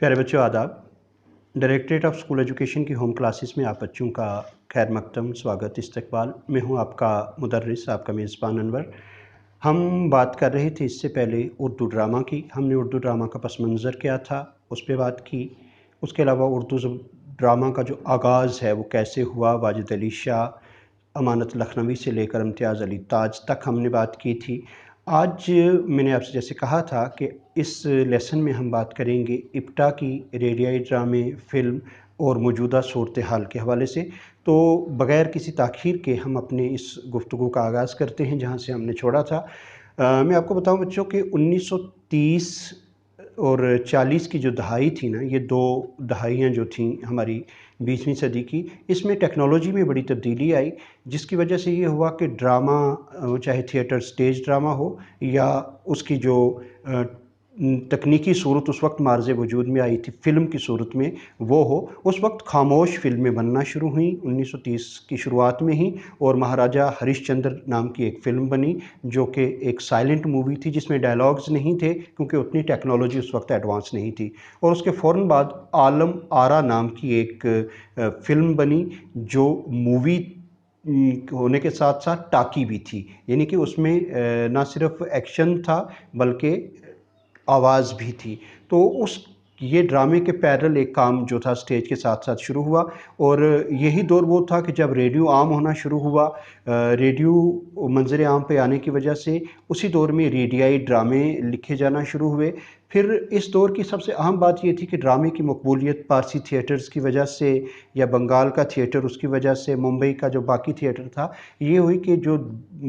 प्यारे बच्चों आदाब। डायरेक्टरेट ऑफ स्कूल एजुकेशन की होम क्लासेस में आप बच्चों का खैर मकदम स्वागत इस्तकबाल। मैं हूं आपका मुदर्रिस, आपका मेज़बान अनवर। हम बात कर रहे थे इससे पहले उर्दू ड्रामा की। हमने उर्दू ड्रामा का पस मंज़र क्या था उस पर बात की। उसके अलावा उर्दू ड्रामा का जो आगाज़ है वो कैसे हुआ, वाजिद अली शाह, अमानत लखनवी से लेकर इम्तियाज़ अली ताज तक हमने बात की थी। आज मैंने आपसे जैसे कहा था कि इस लेसन में हम बात करेंगे इप्टा की रेडियाई ड्रामे, फ़िल्म और मौजूदा सूरत हाल के हवाले से। तो बग़ैर किसी ताख़ीर के हम अपने इस गुफ्तगू का आगाज़ करते हैं जहाँ से हमने छोड़ा था। मैं आपको बताऊं बच्चों कि 1930 और 40 की जो दहाई थी ना, ये दो दहाइयाँ जो थीं हमारी 20वीं सदी की, इसमें टेक्नोलॉजी में बड़ी तब्दीली आई, जिसकी वजह से ये हुआ कि ड्रामा, चाहे थिएटर स्टेज ड्रामा हो या उसकी जो तकनीकी सूरत उस वक्त मार्ज़ वजूद में आई थी फ़िल्म की सूरत में वो हो, उस वक्त खामोश फ़िल्में बनना शुरू हुई 1930 की शुरुआत में ही। और महाराजा हरिश्चंद्र नाम की एक फ़िल्म बनी जो कि एक साइलेंट मूवी थी, जिसमें डायलॉग्स नहीं थे क्योंकि उतनी टेक्नोलॉजी उस वक्त एडवांस नहीं थी। और उसके फ़ौरन बाद आलम आरा नाम की एक फ़िल्म बनी जो मूवी होने के साथ साथ टाकी भी थी, यानी कि उसमें ना सिर्फ एक्शन था बल्कि आवाज़ भी थी। तो उस ये ड्रामे के पैरेलल एक काम जो था स्टेज के साथ साथ शुरू हुआ। और यही दौर वो था कि जब रेडियो आम होना शुरू हुआ। रेडियो मंजर आम पे आने की वजह से उसी दौर में रेडियाई ड्रामे लिखे जाना शुरू हुए। फिर इस दौर की सबसे अहम बात ये थी कि ड्रामे की मकबूलियत पारसी थिएटर्स की वजह से या बंगाल का थिएटर उसकी वजह से, मुंबई का जो बाकी थिएटर था, ये हुई कि जो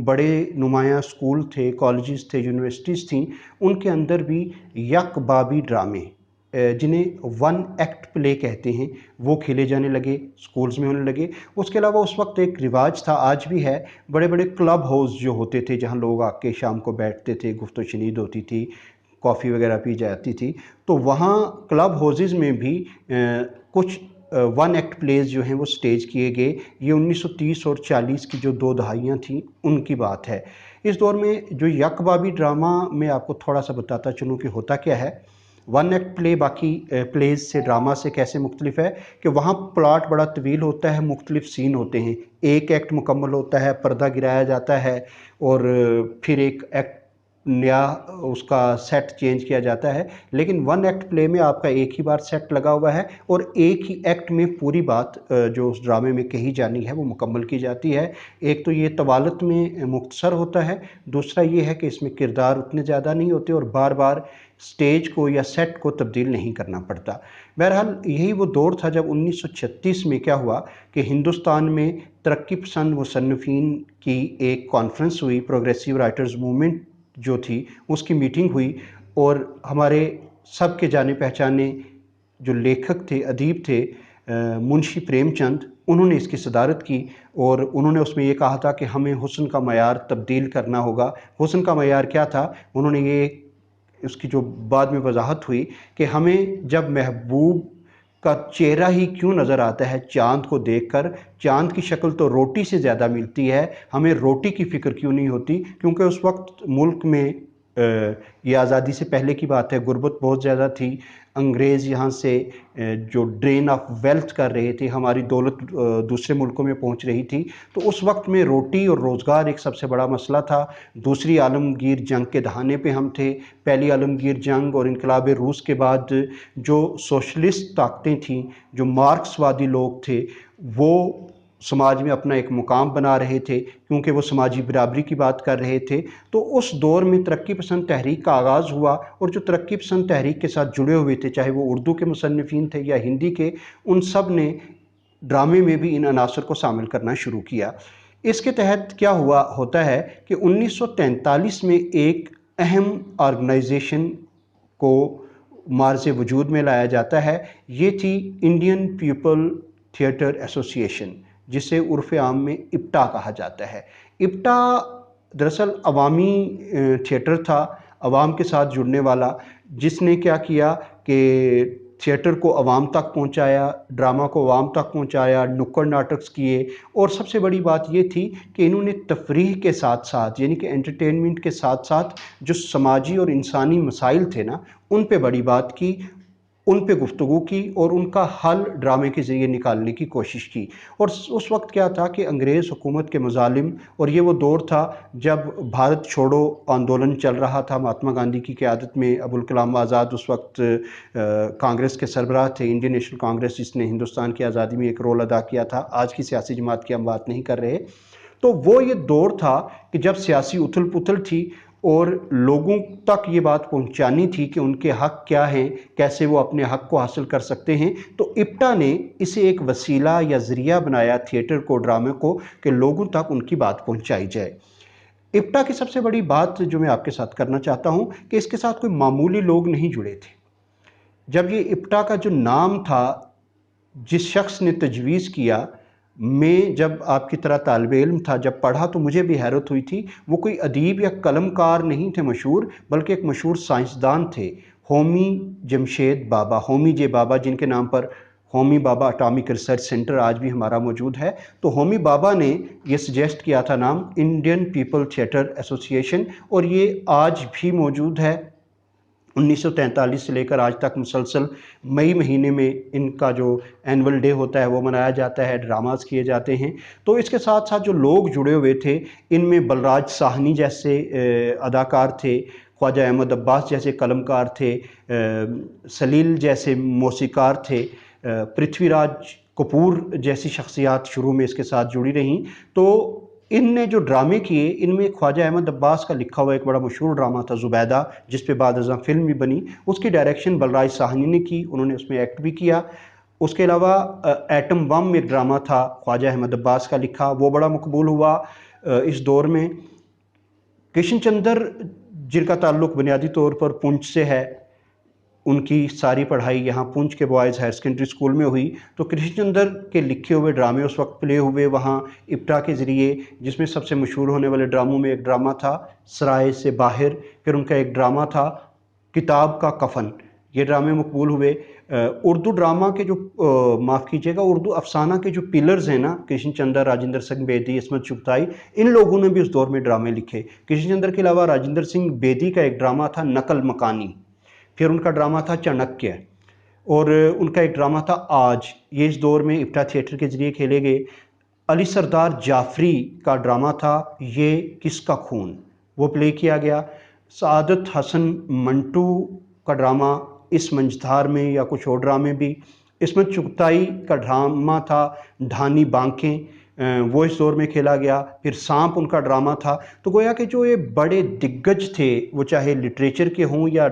बड़े नुमायाँ स्कूल थे, कॉलेजेस थे, यूनिवर्सिटीज़ थीं, उनके अंदर भी यकबाबी ड्रामे, जिन्हें वन एक्ट प्ले कहते हैं, वो खेले जाने लगे, स्कूल्स में होने लगे। उसके अलावा उस वक्त एक रिवाज था, आज भी है, बड़े बड़े क्लब हाउस जो होते थे जहां लोग आके शाम को बैठते थे, गुफ्तो शनीद होती थी, कॉफ़ी वगैरह पी जाती थी। तो वहाँ क्लब हाउसेज़ में भी कुछ वन एक्ट प्लेज जो हैं वो स्टेज किए गए। ये 1930 और 40 की जो दो दहाइयाँ थीं उनकी बात है। इस दौर में जो यकबाबी ड्रामा, मैं आपको थोड़ा सा बताता चलूँ कि होता क्या है। वन एक्ट प्ले बाकी प्लेज से, ड्रामा से कैसे मुख्तलिफ है कि वहाँ प्लॉट बड़ा तवील होता है, मुख्तलिफ सीन होते हैं, एक एक्ट मुकम्मल होता है, पर्दा गिराया जाता है और फिर एक एक्ट नया उसका सेट चेंज किया जाता है। लेकिन वन एक्ट प्ले में आपका एक ही बार सेट लगा हुआ है और एक ही एक्ट में पूरी बात जो उस ड्रामे में कही जानी है वो मुकम्मल की जाती है। एक तो ये तवालत में मुख्तसर होता है, दूसरा ये है कि इसमें किरदार उतने ज़्यादा नहीं होते और बार बार स्टेज को या सेट को तब्दील नहीं करना पड़ता। बहरहाल यही वो दौर था जब 1936 में क्या हुआ कि हिंदुस्तान में तरक्की पसंद मुसन्निफ़ीन की एक कॉन्फ्रेंस हुई, प्रोग्रेसिव राइटर्स मूवमेंट जो थी उसकी मीटिंग हुई। और हमारे सबके जाने पहचाने जो लेखक थे, अदीब थे, मुंशी प्रेमचंद, उन्होंने इसकी सदारत की और उन्होंने उसमें ये कहा था कि हमें हुस्न का मयार तब्दील करना होगा। हुस्न का मयार क्या था, उन्होंने ये उसकी जो बाद में वजाहत हुई कि हमें जब महबूब का चेहरा ही क्यों नज़र आता है चाँद को देखकर, चाँद की शक्ल तो रोटी से ज़्यादा मिलती है, हमें रोटी की फ़िक्र क्यों नहीं होती। क्योंकि उस वक्त मुल्क में ये आज़ादी से पहले की बात है, गुर्बत बहुत ज़्यादा थी, अंग्रेज़ यहाँ से जो ड्रेन ऑफ वेल्थ कर रहे थे, हमारी दौलत दूसरे मुल्कों में पहुँच रही थी। तो उस वक्त में रोटी और रोज़गार एक सबसे बड़ा मसला था। दूसरी आलमगीर जंग के दहाने पे हम थे। पहली आलमगीर जंग और इनकलाब रूस के बाद जो सोशलिस्ट ताकतें थीं, जो मार्क्सवादी लोग थे, वो समाज में अपना एक मुकाम बना रहे थे क्योंकि वो समाजी बराबरी की बात कर रहे थे। तो उस दौर में तरक्की पसंद तहरीक का आगाज़ हुआ और जो तरक्की पसंद तहरीक के साथ जुड़े हुए थे, चाहे वो उर्दू के मुसन्निफ़ीन थे या हिंदी के, उन सब ने ड्रामे में भी इन अनासर को शामिल करना शुरू किया। इसके तहत क्या हुआ होता है कि 1943 में एक अहम ऑर्गेनाइजेशन को मार्ज़ वजूद में लाया जाता है। ये थी इंडियन पीपल थिएटर एसोसिएशन, जिसे उर्फ़ आम में इप्टा कहा जाता है। इप्टा दरअसल अवामी थिएटर था, अवाम के साथ जुड़ने वाला, जिसने क्या किया कि थिएटर को अवाम तक पहुंचाया, ड्रामा को अवाम तक पहुंचाया, नुक्कड़ नाटक किए। और सबसे बड़ी बात ये थी कि इन्होंने तफरीह के साथ साथ, यानी कि एंटरटेनमेंट के साथ साथ जो समाजी और इंसानी मसाइल थे ना, उन पे बड़ी बात की। उन पे गुफ्तगू की और उनका हल ड्रामे के ज़रिए निकालने की कोशिश की। और उस वक्त क्या था कि अंग्रेज़ हुकूमत के मुज़ालिम, और ये वो दौर था जब भारत छोड़ो आंदोलन चल रहा था महात्मा गांधी की क़यादत में। अबुल कलाम आज़ाद उस वक्त कांग्रेस के सरबराह थे, इंडियन नेशनल कांग्रेस, जिसने हिंदुस्तान की आज़ादी में एक रोल अदा किया था। आज की सियासी जमात की हम बात नहीं कर रहे। तो वो ये दौर था कि जब सियासी उथल पुथल थी और लोगों तक ये बात पहुंचानी थी कि उनके हक क्या हैं, कैसे वो अपने हक को हासिल कर सकते हैं। तो इप्टा ने इसे एक वसीला या ज़रिया बनाया थिएटर को, ड्रामे को, कि लोगों तक उनकी बात पहुंचाई जाए। इप्टा की सबसे बड़ी बात जो मैं आपके साथ करना चाहता हूं कि इसके साथ कोई मामूली लोग नहीं जुड़े थे। जब ये इप्टा का जो नाम था, जिस शख्स ने तजवीज़ किया, मैं जब आपकी तरह तालिब इल्म था, जब पढ़ा तो मुझे भी हैरत हुई थी। वो कोई अदीब या कलमकार नहीं थे मशहूर, बल्कि एक मशहूर साइंसदान थे, होमी जमशेद बाबा, होमी जे बाबा, जिनके नाम पर होमी बाबा एटॉमिक रिसर्च सेंटर आज भी हमारा मौजूद है। तो होमी बाबा ने ये सजेस्ट किया था नाम, इंडियन पीपल थिएटर एसोसिएशन, और ये आज भी मौजूद है। 1943 से लेकर आज तक मुसलसल मई महीने में इनका जो एनुअल डे होता है वो मनाया जाता है, ड्रामास किए जाते हैं। तो इसके साथ साथ जो लोग जुड़े हुए थे, इनमें बलराज साहनी जैसे अदाकार थे, ख्वाजा अहमद अब्बास जैसे कलमकार थे, सलील जैसे मौसीकार थे, पृथ्वीराज कपूर जैसी शख्सियात शुरू में इसके साथ जुड़ी रहीं। तो इनने जो ड्रामे किए, इनमें ख्वाजा अहमद अब्बास का लिखा हुआ एक बड़ा मशहूर ड्रामा था ज़ुबैदा, जिस पे बाद अज़ां फिल्म भी बनी। उसकी डायरेक्शन बलराज साहनी ने की, उन्होंने उसमें एक्ट भी किया। उसके अलावा एटम बम एक ड्रामा था ख्वाजा अहमद अब्बास का लिखा, वो बड़ा मकबूल हुआ इस दौर में। कृष्ण चंद्र, जिनका ताल्लुक़ बुनियादी तौर पर पुंछ से है, उनकी सारी पढ़ाई यहाँ पुंछ के बॉयज़ हायर सेकेंडरी स्कूल में हुई। तो कृष्णचंद्र के लिखे हुए ड्रामे उस वक्त प्ले हुए वहाँ इप्टा के ज़रिए, जिसमें सबसे मशहूर होने वाले ड्रामों में एक ड्रामा था सराय से बाहर, फिर उनका एक ड्रामा था किताब का कफन। ये ड्रामे मकबूल हुए। उर्दू ड्रामा के जो माफ़ कीजिएगा, उर्दू अफसाना के जो पिलर्स हैं ना, कृष्णचंद्र, राजेंद्र सिंह बेदी, इस्मत चुगताई, इन लोगों ने भी उस दौर में ड्रामे लिखे। कृष्णचंद्र के अलावा राजेंद्र सिंह बेदी का एक ड्रामा था नकल मकानी, फिर उनका ड्रामा था चाणक्य, और उनका एक ड्रामा था आज। ये इस दौर में इप्टा थिएटर के ज़रिए खेले गए। अली सरदार जाफरी का ड्रामा था ये किसका खून, वो प्ले किया गया। सआदत हसन मंटू का ड्रामा इस मंझधार में या कुछ और ड्रामे भी। इस्मत चुगताई का ड्रामा था ढानी बांकें, वो इस दौर में खेला गया। फिर सांप उनका ड्रामा था। तो गोया कि जो ये बड़े दिग्गज थे, वो चाहे लिटरेचर के हों या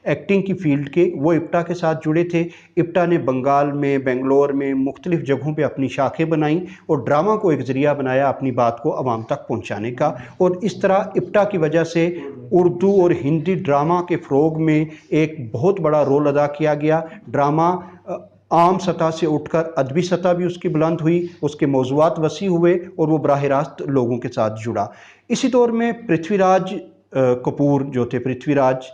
एक्टिंग की फील्ड के, वो इप्टा के साथ जुड़े थे। इप्टा ने बंगाल में, बेंगलोर में, मुख्तलिफ जगहों पे अपनी शाखें बनाई और ड्रामा को एक ज़रिया बनाया अपनी बात को आवाम तक पहुँचाने का। और इस तरह इप्टा की वजह से उर्दू और हिंदी ड्रामा के फ़रोग में एक बहुत बड़ा रोल अदा किया गया। ड्रामा आम सतह से उठकर अदबी सतह भी उसकी बुलंद हुई, उसके मौज़ूआत वसी हुए और वो बराह रास्त लोगों के साथ जुड़ा। इसी दौर में पृथ्वीराज कपूर जो थे, पृथ्वीराज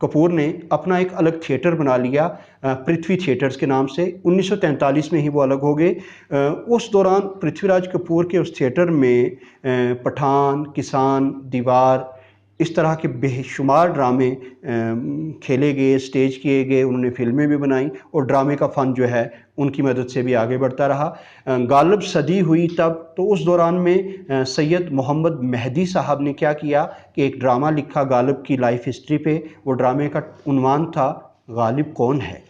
कपूर ने अपना एक अलग थिएटर बना लिया पृथ्वी थिएटर्स के नाम से। 1943 में ही वो अलग हो गए। उस दौरान पृथ्वीराज कपूर के उस थिएटर में पठान, किसान, दीवार, इस तरह के बेशुमार ड्रामे खेले गए, स्टेज किए गए, उन्होंने फिल्में भी बनाई और ड्रामे का फ़न जो है उनकी मदद से भी आगे बढ़ता रहा। गालिब सदी हुई तब, तो उस दौरान में सैयद मोहम्मद मेहदी साहब ने क्या किया कि एक ड्रामा लिखा गालिब की लाइफ हिस्ट्री पे। वो ड्रामे का उन्वान था गालिब कौन है।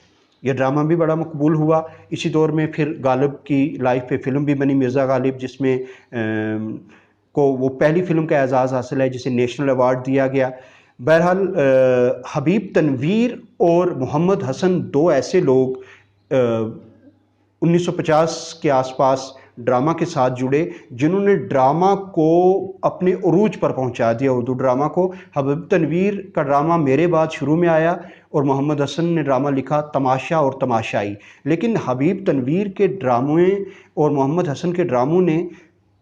यह ड्रामा भी बड़ा मकबूल हुआ। इसी दौर में फिर गालिब की लाइफ पे फ़िल्म भी बनी, मिर्ज़ा गालिब, जिसमें को वो पहली फ़िल्म का एजाज़ हासिल है जिसे नेशनल अवार्ड दिया गया। बहरहाल हबीब तनवीर और मोहम्मद हसन दो ऐसे लोग 1950 के आसपास ड्रामा के साथ जुड़े जिन्होंने ड्रामा को अपने उरूज पर पहुंचा दिया, उर्दू ड्रामा को। हबीब तनवीर का ड्रामा मेरे बाद शुरू में आया और मोहम्मद हसन ने ड्रामा लिखा तमाशा और तमाशाई। लेकिन हबीब तनवीर के ड्रामे और मोहम्मद हसन के ड्रामों ने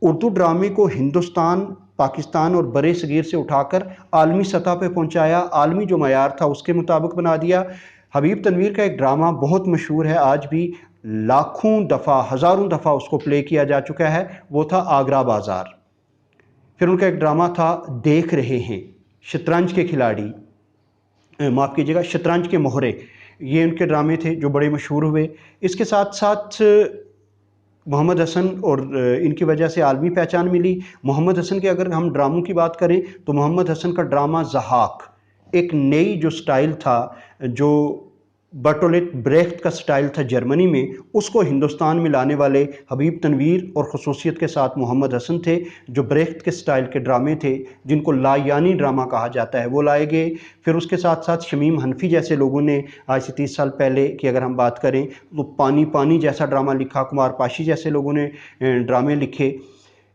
उर्दू ड्रामे को हिंदुस्तान, पाकिस्तान और बरे सगीर से उठाकर आलमी सतह पे पहुंचाया, आलमी जो मयार था उसके मुताबिक बना दिया। हबीब तनवीर का एक ड्रामा बहुत मशहूर है, आज भी लाखों दफ़ा, हज़ारों दफ़ा उसको प्ले किया जा चुका है, वो था आगरा बाज़ार। फिर उनका एक ड्रामा था देख रहे हैं, शतरंज के खिलाड़ी। माफ़ कीजिएगा, शतरंज के मोहरे, ये उनके ड्रामे थे जो बड़े मशहूर हुए। इसके साथ साथ मोहम्मद हसन और इनकी वजह से आलमी पहचान मिली। मोहम्मद हसन के अगर हम ड्रामों की बात करें तो मोहम्मद हसन का ड्रामा ज़हाक एक नई जो स्टाइल था, जो बर्टोलेट ब्रेख्त का स्टाइल था जर्मनी में, उसको हिंदुस्तान में लाने वाले हबीब तनवीर और ख़ुसूसियत के साथ मोहम्मद हसन थे, जो ब्रेख्त के स्टाइल के ड्रामे थे जिनको लायानी ड्रामा कहा जाता है वो लाए गए। फिर उसके साथ साथ शमीम हनफी जैसे लोगों ने आज से 30 साल पहले की अगर हम बात करें तो पानी पानी जैसा ड्रामा लिखा, कुमार पाशी जैसे लोगों ने ड्रामे लिखे।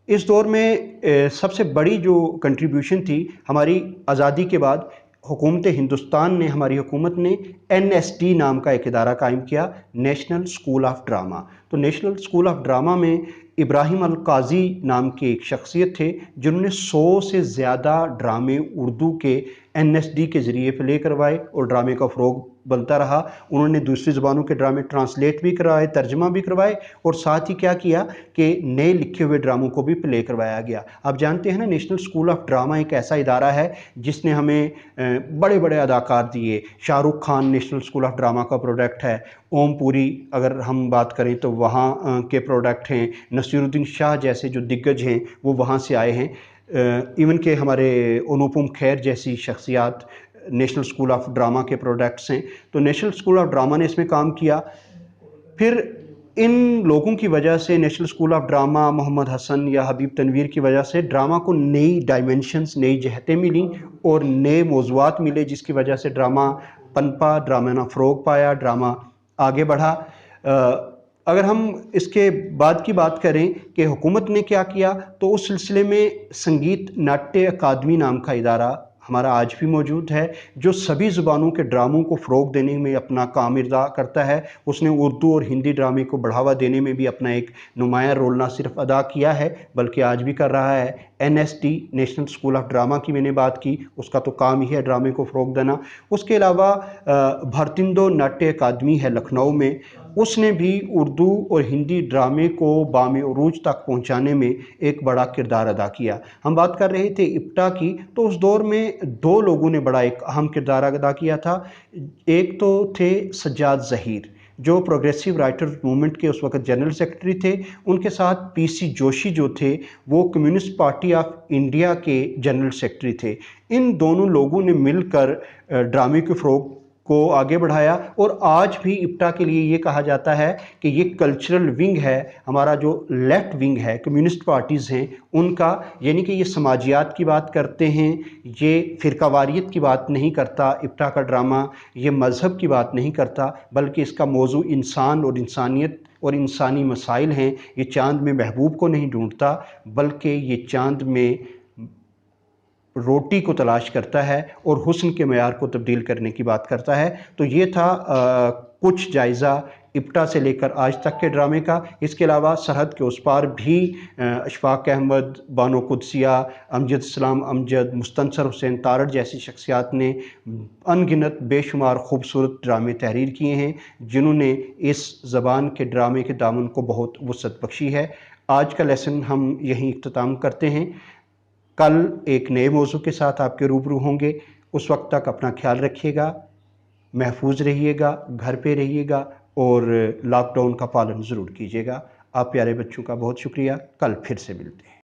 इस दौर में सबसे बड़ी जो कंट्रीब्यूशन थी हमारी आज़ादी के बाद, हुकूमत हिंदुस्तान ने, हमारी हुकूमत ने NSD नाम का एक इदारा कायम किया, नेशनल स्कूल ऑफ ड्रामा। तो नेशनल स्कूल ऑफ ड्रामा में इब्राहिम अल काजी नाम के एक शख्सियत थे जिन्होंने 100 से ज़्यादा ड्रामे उर्दू के NSD के ज़रिए प्ले करवाए और ड्रामे का फ़रोग बनता रहा। उन्होंने दूसरी ज़बानों के ड्रामे ट्रांसलेट भी करवाए, तर्जमा भी करवाए, और साथ ही क्या किया कि नए लिखे हुए ड्रामों को भी प्ले करवाया गया। आप जानते हैं ना, नेशनल स्कूल ऑफ ड्रामा एक ऐसा इदारा है जिसने हमें बड़े बड़े अदाकार दिए। Shahrukh Khan national school of drama का प्रोडक्ट है, ओम पुरी अगर हम बात करें तो वहाँ के प्रोडक्ट हैं, नसीरुद्दीन शाह जैसे जो दिग्गज हैं वो वहाँ से आए हैं, इवन के हमारे अनुपम खेर जैसी शख्सियात नेशनल स्कूल ऑफ ड्रामा के प्रोडक्ट्स हैं। तो नेशनल स्कूल ऑफ ड्रामा ने इसमें काम किया। फिर इन लोगों की वजह से, national school of drama, Mohammad Hasan या हबीब तनवीर की वजह से ड्रामा को नई डायमेंशंस, नई जहतें मिली और नए मौज़ूआत मिले, जिसकी वजह से ड्रामा पनपा, ड्रामा ने फ़रोग पाया, ड्रामा आगे बढ़ा। अगर हम इसके बाद की बात करें कि हुकूमत ने क्या किया, तो उस सिलसिले में संगीत नाट्य अकादमी नाम का इदारा हमारा आज भी मौजूद है, जो सभी ज़ुबानों के ड्रामों को फ़रोग देने में अपना काम अदा करता है। उसने उर्दू और हिंदी ड्रामे को बढ़ावा देने में भी अपना एक नुमायाँ रोल ना सिर्फ अदा किया है बल्कि आज भी कर रहा है। NSD national school of drama की मैंने बात की, उसका तो काम ही है ड्रामे को फ़रोग देना। उसके अलावा भारतिंदो नाट्य अकादमी है लखनऊ में, उसने भी उर्दू और हिंदी ड्रामे को बामे उरूज तक पहुंचाने में एक बड़ा किरदार अदा किया। हम बात कर रहे थे इप्टा की, तो उस दौर में दो लोगों ने बड़ा एक अहम किरदार अदा किया था। एक तो थे सज्जाद ज़हीर, जो प्रोग्रेसिव राइटर्स मूवमेंट के उस वक्त जनरल सेक्रेटरी थे। उनके साथ PC जोशी जो थे वो कम्युनिस्ट पार्टी ऑफ इंडिया के जनरल सेक्रेटरी थे। इन दोनों लोगों ने मिलकर ड्रामे के फ़रोग को आगे बढ़ाया, और आज भी इप्टा के लिए ये कहा जाता है कि ये कल्चरल विंग है, हमारा जो लेफ्ट विंग है, कम्युनिस्ट पार्टीज़ हैं उनका, यानी कि ये समाजियात की बात करते हैं, ये फ़िरकावारियत की बात नहीं करता। इप्टा का ड्रामा ये मज़हब की बात नहीं करता, बल्कि इसका मौजू इंसान और इंसानियत और इंसानी मसाइल हैं। ये चाँद में महबूब को नहीं ढूंढता, बल्कि ये चाँद में रोटी को तलाश करता है और हुस्न के मेयार को तब्दील करने की बात करता है। तो ये था कुछ जायज़ा इप्टा से लेकर आज तक के ड्रामे का। इसके अलावा सरहद के उस पार भी अशफाक अहमद, बानो कुदसिया, अमजद इस्लाम अमजद, मुस्तनसर हुसैन तारड़ जैसी शख्सियात ने अनगिनत बेशुमार खूबसूरत ड्रामे तहरीर किए हैं, जिन्होंने इस ज़बान के ड्रामे के दामन को बहुत वुसअत बख्शी है। आज का लेसन हम यहीं इख्तिताम करते हैं। कल एक नए मौजू के साथ आपके रूबरू होंगे। उस वक्त तक अपना ख्याल रखिएगा, महफूज रहिएगा, घर पे रहिएगा और लॉकडाउन का पालन ज़रूर कीजिएगा। आप प्यारे बच्चों का बहुत शुक्रिया। कल फिर से मिलते हैं।